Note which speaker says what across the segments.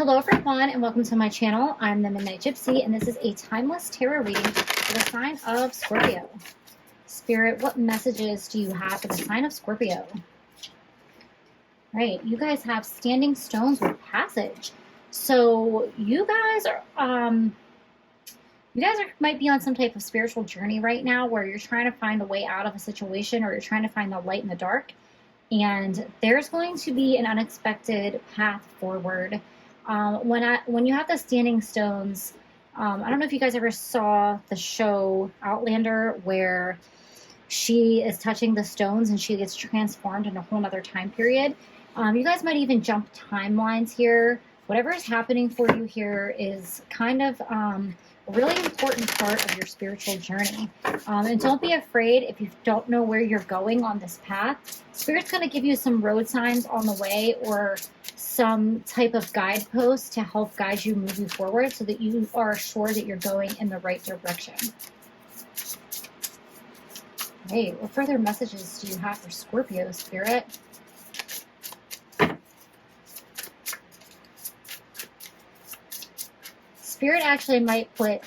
Speaker 1: Hello everyone and welcome to my channel. I'm the Midnight Gypsy and this is a timeless tarot reading for the sign of Scorpio. Spirit, what messages do you have for the sign of Scorpio? Right, you guys have standing stones with passage. So you guys might be on some type of spiritual journey right now where you're trying to find a way out of a situation or you're trying to find the light in the dark. And there's going to be an unexpected path forward. When you have the standing stones, I don't know if you guys ever saw the show Outlander where she is touching the stones and she gets transformed in a whole other time period. You guys might even jump timelines here. Whatever is happening for you here is kind of a really important part of your spiritual journey. And don't be afraid if you don't know where you're going on this path. Spirit's going to give you some road signs on the way or some type of guidepost to help guide you moving forward so that you are sure that you're going in the right direction. Hey, what further messages do you have for Scorpio, Spirit? Spirit actually might put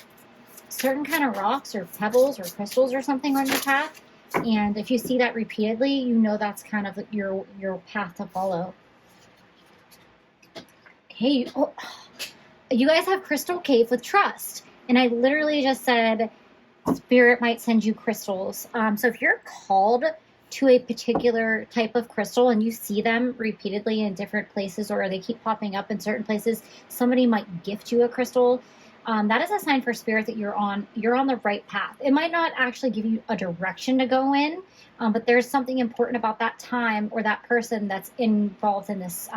Speaker 1: certain kind of rocks or pebbles or crystals or something on your path. And if you see that repeatedly, you know that's kind of your path to follow. Okay, you guys have Crystal Cave with Trust. And I literally just said Spirit might send you crystals. So if you're called to a particular type of crystal and you see them repeatedly in different places or they keep popping up in certain places, somebody might gift you a crystal. That is a sign for Spirit that you're on the right path. It might not actually give you a direction to go in, but there's something important about that time or that person that's involved in this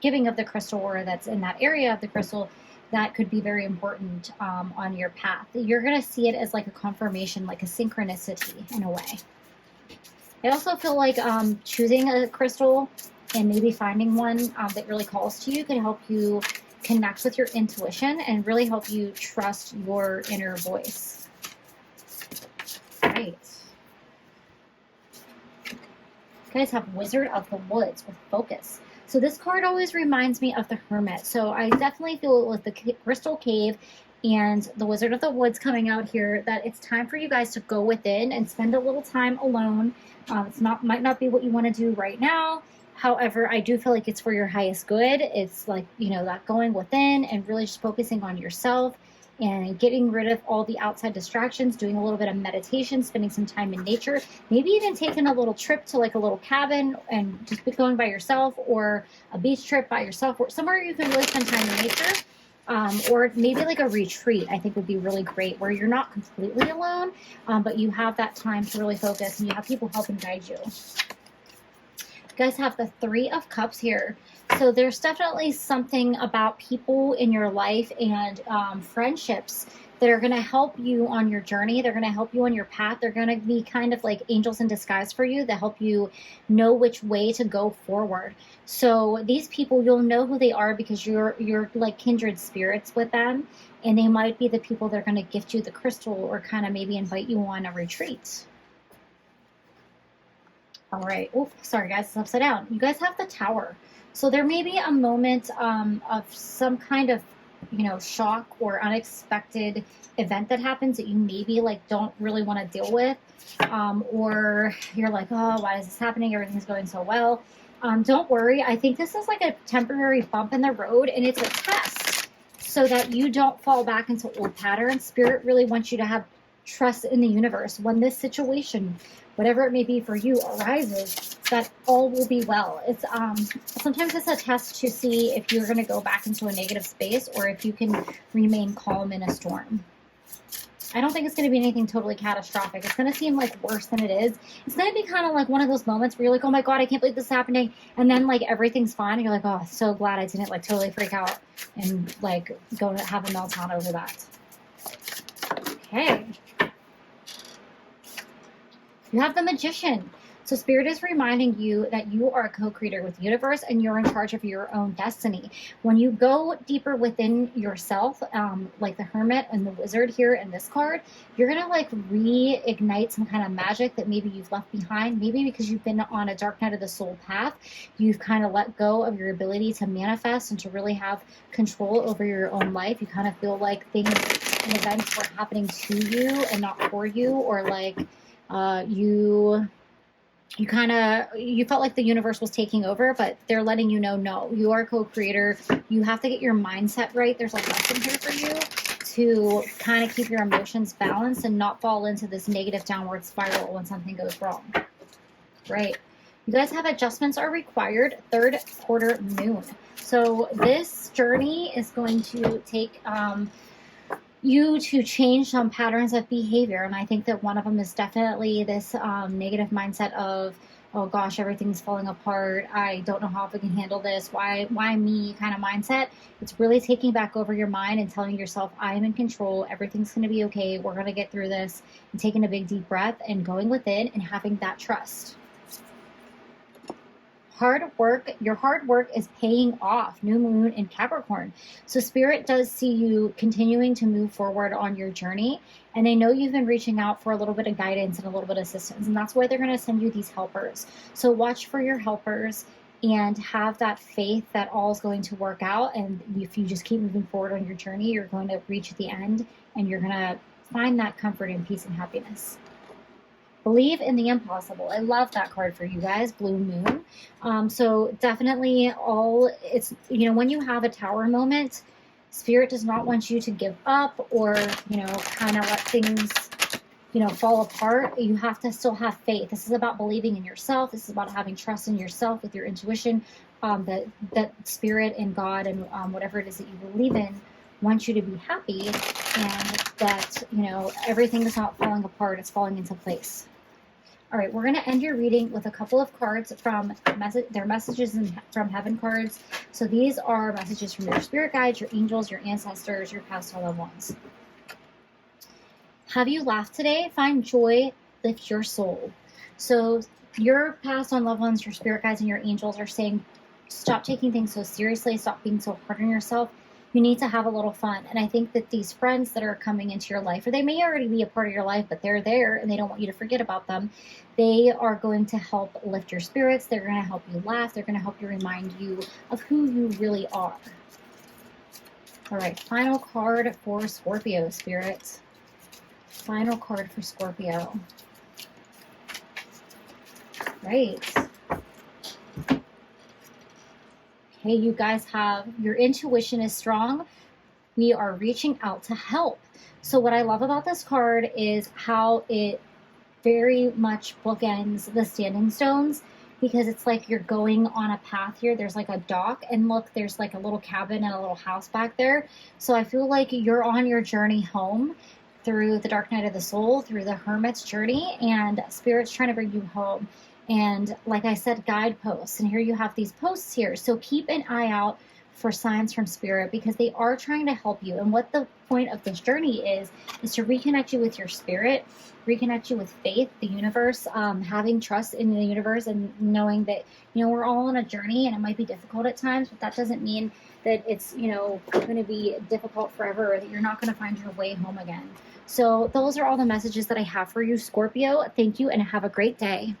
Speaker 1: giving of the crystal or that's in that area of the crystal that could be very important on your path. You're going to see it as like a confirmation, like a synchronicity in a way. I also feel like choosing a crystal and maybe finding one that really calls to you can help you connect with your intuition and really help you trust your inner voice. Right. You guys have Wizard of the Woods with Focus. So this card always reminds me of the Hermit. So I definitely feel with the Crystal Cave and the Wizard of the Woods coming out here that it's time for you guys to go within and spend a little time alone. Might not be what you want to do right now. However, I do feel like it's for your highest good. It's like, that going within and really just focusing on yourself and getting rid of all the outside distractions, doing a little bit of meditation, spending some time in nature, maybe even taking a little trip to like a little cabin and just going by yourself or a beach trip by yourself or somewhere you can really spend time in nature. Or maybe like a retreat, I think would be really great where you're not completely alone, but you have that time to really focus and you have people helping guide you. You guys have the Three of Cups here. So there's definitely something about people in your life and friendships that are going to help you on your journey. They're going to help you on your path. They're going to be kind of like angels in disguise for you that help you know which way to go forward. So these people, you'll know who they are because you're like kindred spirits with them. And they might be the people that are going to gift you the crystal or kind of maybe invite you on a retreat. All right. Oh, sorry, guys. It's upside down. You guys have the Tower. So there may be a moment of some kind of, shock or unexpected event that happens that you maybe like don't really want to deal with. Or you're like, oh, why is this happening? Everything's going so well. Don't worry. I think this is like a temporary bump in the road and it's a test so that you don't fall back into old patterns. Spirit really wants you to have trust in the universe. When this situation, whatever it may be for you, arises, that all will be well. It's sometimes it's a test to see if you're going to go back into a negative space or if you can remain calm in a storm. I don't think it's going to be anything totally catastrophic. It's going to seem like worse than it is. It's going to be kind of like one of those moments where you're like, oh my God, I can't believe this is happening. And then like everything's fine. And you're like, oh, so glad I didn't like totally freak out and like go to have a meltdown over that. Okay. You have the Magician. So Spirit is reminding you that you are a co-creator with the universe and you're in charge of your own destiny. When you go deeper within yourself, like the Hermit and the Wizard here in this card, you're going to like reignite some kind of magic that maybe you've left behind. Maybe because you've been on a dark night of the soul path, you've kind of let go of your ability to manifest and to really have control over your own life. You kind of feel like things and events were happening to you and not for you, or like you felt like the universe was taking over, but they're letting you know, no, you are a co-creator. You have to get your mindset right. There's a lesson here for you to kind of keep your emotions balanced and not fall into this negative downward spiral when something goes wrong. Right. You guys have adjustments are required. Third quarter moon. So this journey is going to take you to change some patterns of behavior. And I think that one of them is definitely this negative mindset of, oh gosh, everything's falling apart. I don't know how I can handle this. Why me kind of mindset. It's really taking back over your mind and telling yourself, I am in control. Everything's going to be okay. We're going to get through this. And taking a big deep breath and going within and having that trust. Hard work, your hard work is paying off. New moon in Capricorn. So Spirit does see you continuing to move forward on your journey. And they know you've been reaching out for a little bit of guidance and a little bit of assistance. And that's why they're going to send you these helpers. So watch for your helpers and have that faith that all is going to work out. And if you just keep moving forward on your journey, you're going to reach the end and you're going to find that comfort and peace and happiness. Believe in the impossible. I love that card for you guys, Blue Moon. So definitely it's, when you have a tower moment, Spirit does not want you to give up or, kind of let things, fall apart. You have to still have faith. This is about believing in yourself. This is about having trust in yourself with your intuition, that Spirit and God and whatever it is that you believe in wants you to be happy, and that, everything is not falling apart. It's falling into place. All right, we're going to end your reading with a couple of cards from their messages from heaven cards. So these are messages from your spirit guides, your angels, your ancestors, your past or loved ones. Have you laughed today? Find joy, lift your soul. So your past and loved ones, your spirit guides, and your angels are saying, stop taking things so seriously. Stop being so hard on yourself. You need to have a little fun. And I think that these friends that are coming into your life, or they may already be a part of your life, but they're there and they don't want you to forget about them. They are going to help lift your spirits. They're going to help you laugh. They're going to help you remind you of who you really are. All right, final card for Scorpio, spirits. Final card for Scorpio. Right. Okay, you guys have, your intuition is strong. We are reaching out to help. So what I love about this card is how it very much bookends the standing stones, because it's like you're going on a path here. There's like a dock, and look, there's like a little cabin and a little house back there. So I feel like you're on your journey home through the dark night of the soul, through the hermit's journey, and Spirit's trying to bring you home. And like I said, guideposts. And here you have these posts here. So keep an eye out for signs from Spirit, because they are trying to help you. And what the point of this journey is to reconnect you with your spirit, reconnect you with faith, the universe, having trust in the universe, and knowing that, we're all on a journey and it might be difficult at times, but that doesn't mean that it's, going to be difficult forever, or that you're not going to find your way home again. So those are all the messages that I have for you, Scorpio. Thank you and have a great day.